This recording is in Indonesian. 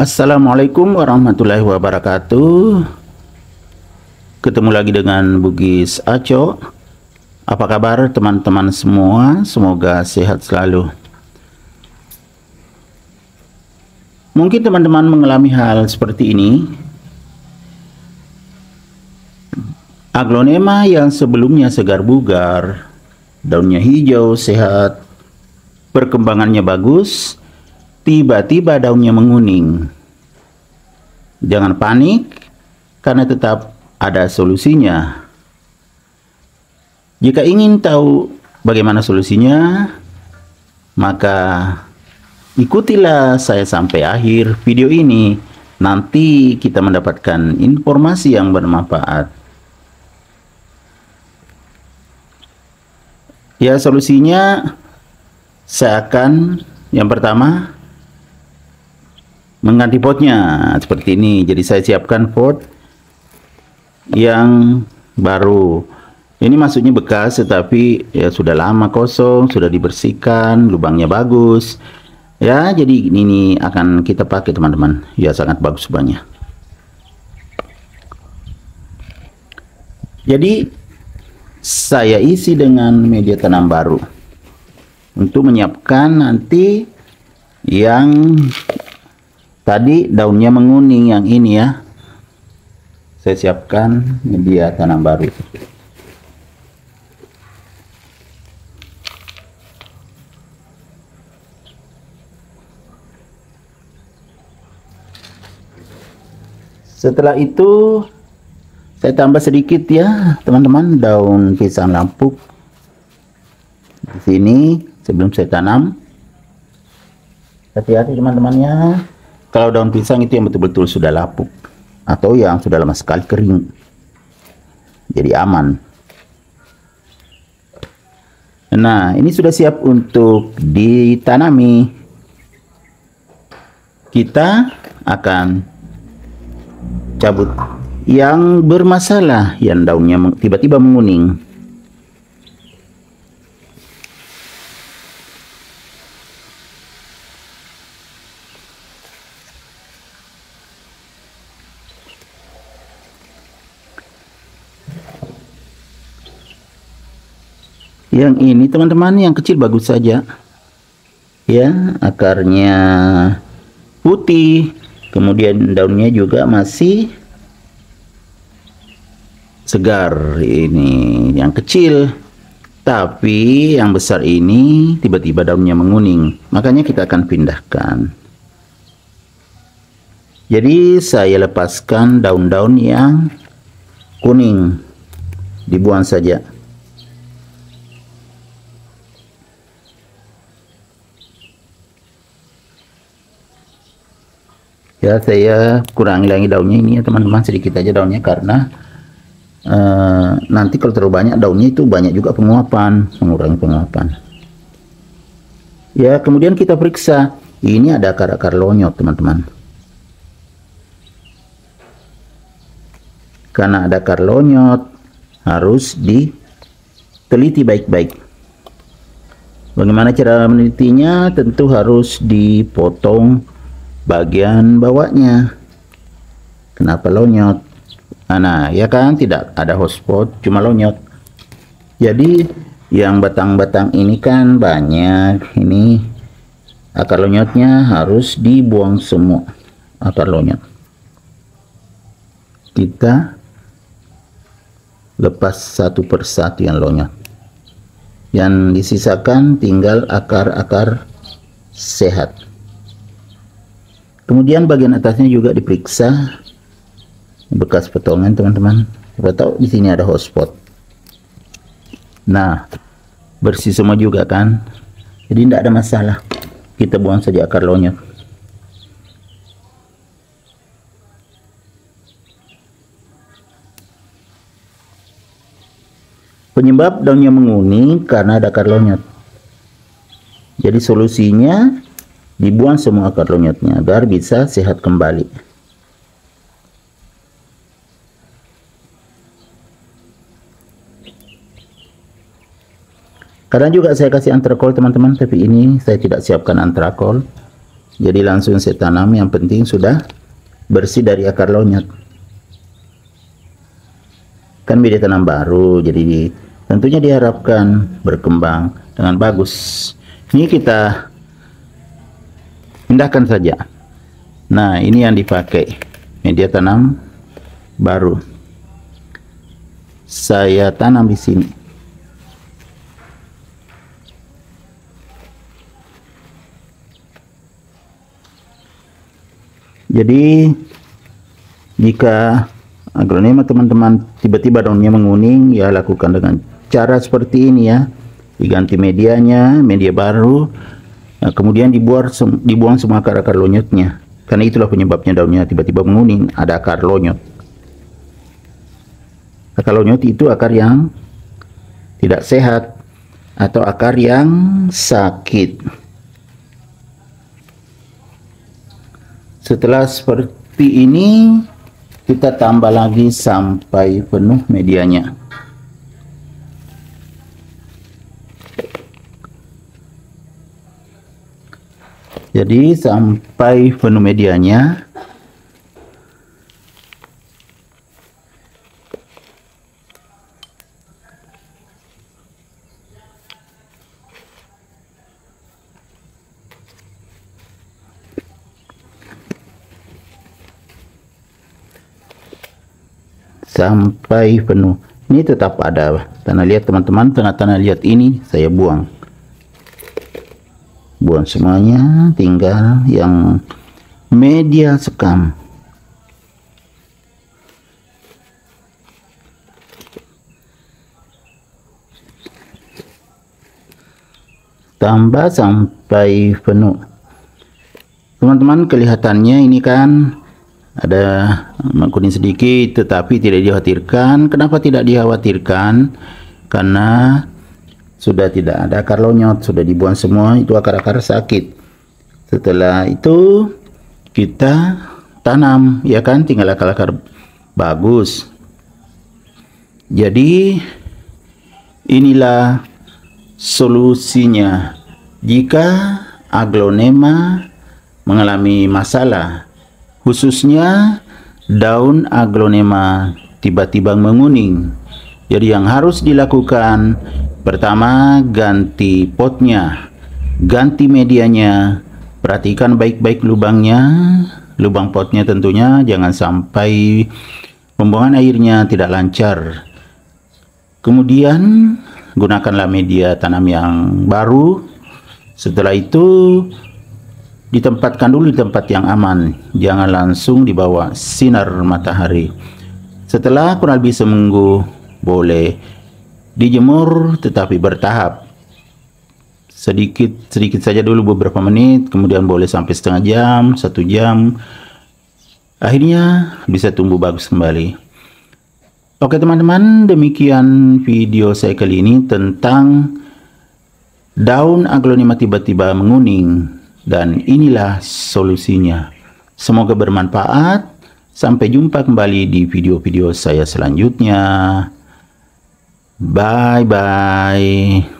Assalamualaikum warahmatullahi wabarakatuh. Ketemu lagi dengan Bugis Aco. Apa kabar teman-teman semua? Semoga sehat selalu. Mungkin teman-teman mengalami hal seperti ini. Aglonema yang sebelumnya segar bugar, daunnya hijau, sehat, perkembangannya bagus, tiba-tiba daunnya menguning. Jangan panik, karena tetap ada solusinya. Jika ingin tahu bagaimana solusinya, maka ikutilah saya sampai akhir video ini. Nanti kita mendapatkan informasi yang bermanfaat. Ya, solusinya saya akan yang pertama mengganti potnya seperti ini. Jadi saya siapkan pot yang baru. Ini maksudnya bekas, tetapi ya sudah lama kosong, sudah dibersihkan, lubangnya bagus. Ya, jadi ini akan kita pakai teman-teman. Ya, sangat bagus lubangnya. Jadi saya isi dengan media tanam baru untuk menyiapkan nanti yang tadi daunnya menguning, yang ini ya. Saya siapkan media tanam baru. Setelah itu saya tambah sedikit ya teman-teman, daun pisang lampuk di sini sebelum saya tanam. Hati-hati teman-temannya, kalau daun pisang itu yang betul-betul sudah lapuk atau yang sudah lama sekali kering, jadi aman. Nah, ini sudah siap untuk ditanami. Kita akan cabut yang bermasalah, yang daunnya tiba-tiba menguning. Yang ini teman-teman, yang kecil bagus saja ya, akarnya putih, kemudian daunnya juga masih segar. Ini yang kecil, tapi yang besar ini tiba-tiba daunnya menguning, makanya kita akan pindahkan. Jadi saya lepaskan daun-daun yang kuning, dibuang saja. Ya, saya kurangi daunnya ini ya teman-teman, sedikit aja daunnya, karena nanti kalau terlalu banyak daunnya itu banyak juga penguapan, mengurangi penguapan. Ya, kemudian kita periksa, ini ada akar-akar lonyot teman-teman. Karena ada akar lonyot, harus diteliti baik-baik. Bagaimana cara menelitinya? Tentu harus dipotong bagian bawahnya. Kenapa lonyot? Nah, ya kan, tidak ada hotspot, cuma lonyot. Jadi yang batang-batang ini kan banyak, ini akar lonyotnya harus dibuang semua, akar lonyot. Kita lepas satu persatu yang lonyot. Yang disisakan tinggal akar-akar sehat. Kemudian bagian atasnya juga diperiksa, bekas potongan teman-teman. Kita tahu di sini ada hotspot. Nah, bersih semua juga kan, jadi tidak ada masalah. Kita buang saja akar lonyot. Penyebab daunnya menguning karena ada akar lonyot. Jadi solusinya dibuang semua akar lonyotnya agar bisa sehat kembali. Kadang juga saya kasih antrakol teman-teman, tapi ini saya tidak siapkan antrakol. jadi langsung saya tanam. Yang penting sudah bersih dari akar lonyot. Kan media tanam baru, jadi tentunya diharapkan berkembang dengan bagus. Ini kita pindahkan saja. Nah, ini yang dipakai media tanam baru. Saya tanam di sini. Jadi jika aglonema teman-teman tiba-tiba daunnya menguning, ya lakukan dengan cara seperti ini ya. Diganti medianya, media baru. Nah, kemudian dibuang semua akar-akar lonyotnya. Karena itulah penyebabnya daunnya tiba-tiba menguning, ada akar lonyot. Akar lonyot itu akar yang tidak sehat atau akar yang sakit. Setelah seperti ini, kita tambah lagi sampai penuh medianya. Jadi sampai penuh medianya. Sampai penuh. Ini tetap ada tanah liat teman-teman. Tengah tanah liat ini saya buang. Buang semuanya, tinggal yang media sekam. Tambah sampai penuh. Teman-teman, kelihatannya ini kan ada kuning sedikit, tetapi tidak dikhawatirkan. Kenapa tidak dikhawatirkan? Karena sudah tidak ada akar lonyot, sudah dibuang semua itu akar-akar sakit. Setelah itu kita tanam, ya kan, tinggal akar-akar bagus. Jadi inilah solusinya jika aglonema mengalami masalah, khususnya daun aglonema tiba-tiba menguning. Jadi yang harus dilakukan, pertama, ganti potnya, ganti medianya, perhatikan baik-baik lubangnya, lubang potnya tentunya, jangan sampai pembuangan airnya tidak lancar. Kemudian gunakanlah media tanam yang baru. Setelah itu ditempatkan dulu di tempat yang aman, jangan langsung di bawah sinar matahari. Setelah kurang lebih seminggu, boleh dijemur, tetapi bertahap. Sedikit saja dulu beberapa menit, kemudian boleh sampai setengah jam, 1 jam. Akhirnya bisa tumbuh bagus kembali. Oke teman-teman, demikian video saya kali ini tentang daun aglonema tiba-tiba menguning, dan inilah solusinya. Semoga bermanfaat. Sampai jumpa kembali di video-video saya selanjutnya. Bye-bye.